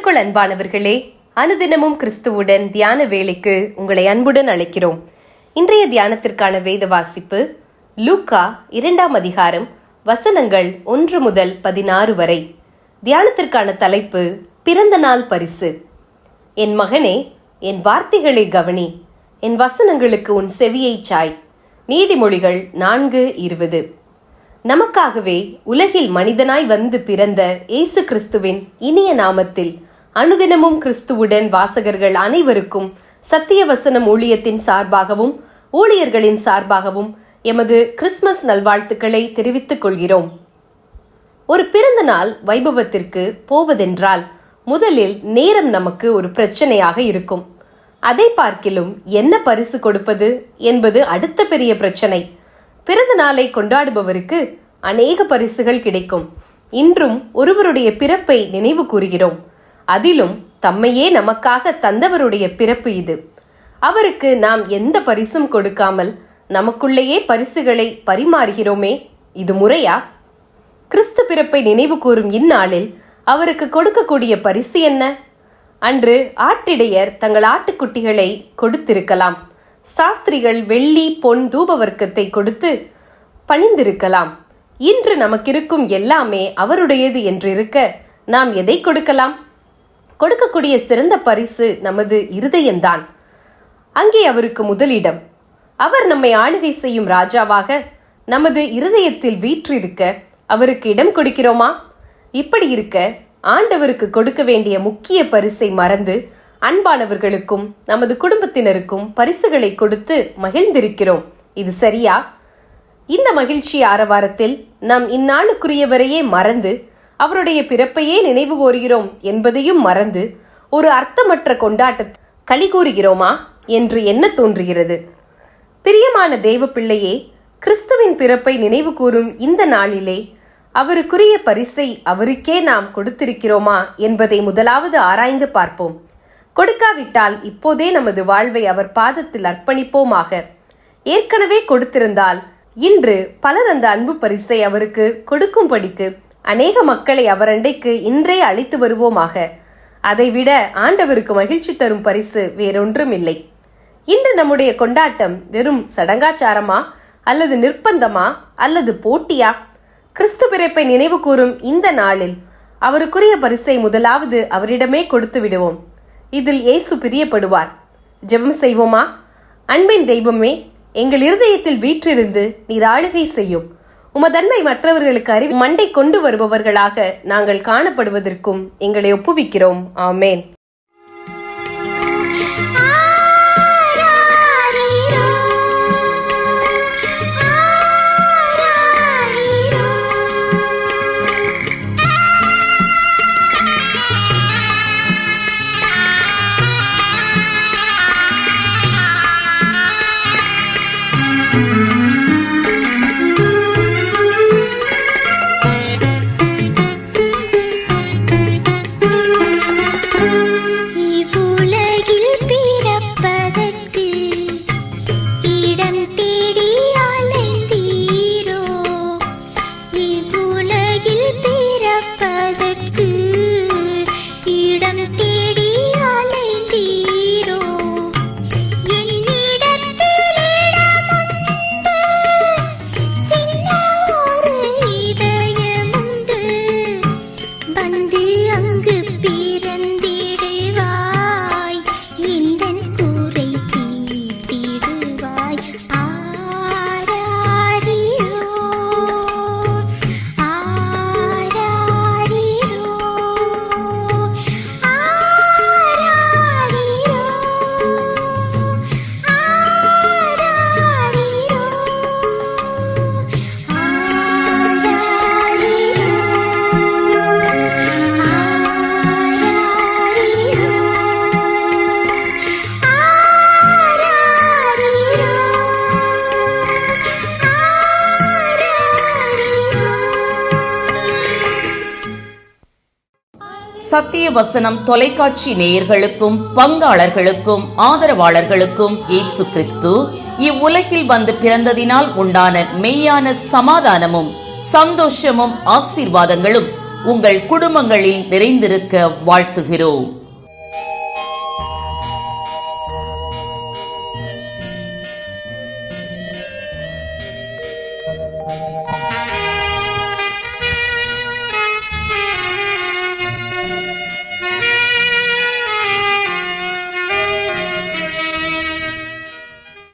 கர்த்தருக்குள் அன்பானவர்களே, அனுதினமும் கிறிஸ்துவுடன் தியான வேளைக்கு உங்களை அன்புடன் அழைக்கிறோம். இன்றைய தியானத்திற்கான வேத வாசிப்பு லூக்கா 2ஆம் அதிகாரம் வசனங்கள் 1 முதல் 16 வரை. தியானத்திற்கான தலைப்பு பிறந்த நாள் பரிசு. என் மகனே, என் வார்த்தைகளை கவனி, என் வசனங்களுக்கு உன் செவியை சாய். நீதிமொழிகள் 4:20. நமக்காகவே உலகில் மனிதனாய் வந்து பிறந்த இயேசு கிறிஸ்துவின் இனிய நாமத்தில் அனுதினமும் கிறிஸ்துவுடன் வாசகர்கள் அனைவருக்கும் சத்திய வசனம் ஊழியத்தின் சார்பாகவும் ஊழியர்களின் சார்பாகவும் எமது கிறிஸ்துமஸ் நல்வாழ்த்துக்களை தெரிவித்துக் கொள்கிறோம். ஒரு பிறந்த நாள் வைபவத்திற்கு போவதென்றால் முதலில் நேரம் நமக்கு ஒரு பிரச்சனையாக இருக்கும். அதை பார்க்கிலும் என்ன பரிசு கொடுப்பது என்பது அடுத்த பெரிய பிரச்சனை. பிறந்த நாளை கொண்டாடுபவருக்கு அநேக பரிசுகள் கிடைக்கும். இன்றும் ஒருவருடைய பிறப்பை நினைவு கூறுகிறோம். அதிலும் தம்மையே நமக்காக தந்தவருடைய பிறப்பு இது. அவருக்கு நாம் எந்த பரிசும் கொடுக்காமல் நமக்குள்ளேயே பரிசுகளை பரிமாறுகிறோமே, இது முறையா? கிறிஸ்து பிறப்பை நினைவு கூறும் இந்நாளில் அவருக்கு கொடுக்கக்கூடிய பரிசு என்ன? அன்று ஆட்டிடையர் தங்கள் ஆட்டுக்குட்டிகளை கொடுத்திருக்கலாம். சாஸ்திரிகள் வெள்ளி பொன் தூபவர்க்கத்தை கொடுத்து பணிந்திருக்கலாம். இன்று நமக்கிருக்கும் எல்லாமே அவருடையது என்று இருக்க நாம் எதை கொடுக்கலாம்? கொடுக்கக்கூடிய சிறந்த பரிசு நமது இருதயம்தான். அங்கே அவருக்கு முதலிடம். அவர் நம்மை ஆளுகை செய்யும் ராஜாவாக நமது இருதயத்தில் வீற்றிருக்க அவருக்கு இடம் கொடுக்கிறோமா? இப்படி இருக்க ஆண்டவருக்கு கொடுக்க வேண்டிய முக்கிய பரிசை மறந்து அன்பானவர்களுக்கும் நமது குடும்பத்தினருக்கும் பரிசுகளை கொடுத்து மகிழ்ந்திருக்கிறோம். இது சரியா? இந்த மகிழ்ச்சி ஆரவாரத்தில் நாம் இந்நாளுக்குரியவரையே மறந்து அவருடைய பிறப்பையே நினைவு கோருகிறோம் என்பதையும் மறந்து ஒரு அர்த்தமற்ற கொண்டாட்டத்தை களி கூறுகிறோமா என்று எண்ண தோன்றுகிறது. பிரியமான தேவ பிள்ளையே, கிறிஸ்துவின் பிறப்பை நினைவு கூறும் இந்த நாளிலே அவருக்குரிய பரிசை அவருக்கே நாம் கொடுத்திருக்கிறோமா என்பதை முதலாவது ஆராய்ந்து பார்ப்போம். கொடுக்காவிட்டால் இப்போதே நமது வாழ்வை அவர் பாதத்தில் அர்ப்பணிப்போமாக. ஏற்கனவே கொடுத்திருந்தால் இன்று பலர் அந்த அன்பு பரிசை அவருக்கு கொடுக்கும்படிக்கு அநேக மக்களை அவரண்டைக்கு இன்றே அழைத்து வருவோமாக. அதைவிட ஆண்டவருக்கு மகிழ்ச்சி தரும் பரிசு வேறொன்றும் இல்லை. இன்று நம்முடைய கொண்டாட்டம் வெறும் சடங்காச்சாரமா அல்லது நிர்பந்தமா அல்லது போட்டியா? கிறிஸ்து பிறப்பை நினைவு கூறும் இந்த நாளில் அவருக்குரிய பரிசை முதலாவது அவரிடமே கொடுத்து விடுவோம். இதில் இயேசு பிரியப்படுவார். ஜெபம் செய்வோமா? அன்பின் தெய்வமே, எங்கள் இருதயத்தில் வீற்றிருந்து நீர் ஆளுகை செய்யும். உமதன்மை மற்றவர்களுக்கு மண்டை கொண்டு வருபவர்களாக நாங்கள் காணப்படுவதற்கும் எங்களை ஒப்புவிக்கிறோம். ஆமேன். சத்திய வசனம் தொலைக்காட்சி நேயர்களுக்கும் பங்காளர்களுக்கும் ஆதரவாளர்களுக்கும் இயேசு கிறிஸ்து இவ்வுலகில் வந்து பிறந்ததினால் உண்டான மெய்யான சமாதானமும் சந்தோஷமும் ஆசீர்வாதங்களும் உங்கள் குடும்பங்களில் நிறைந்திருக்க வாழ்த்துகிறோம்.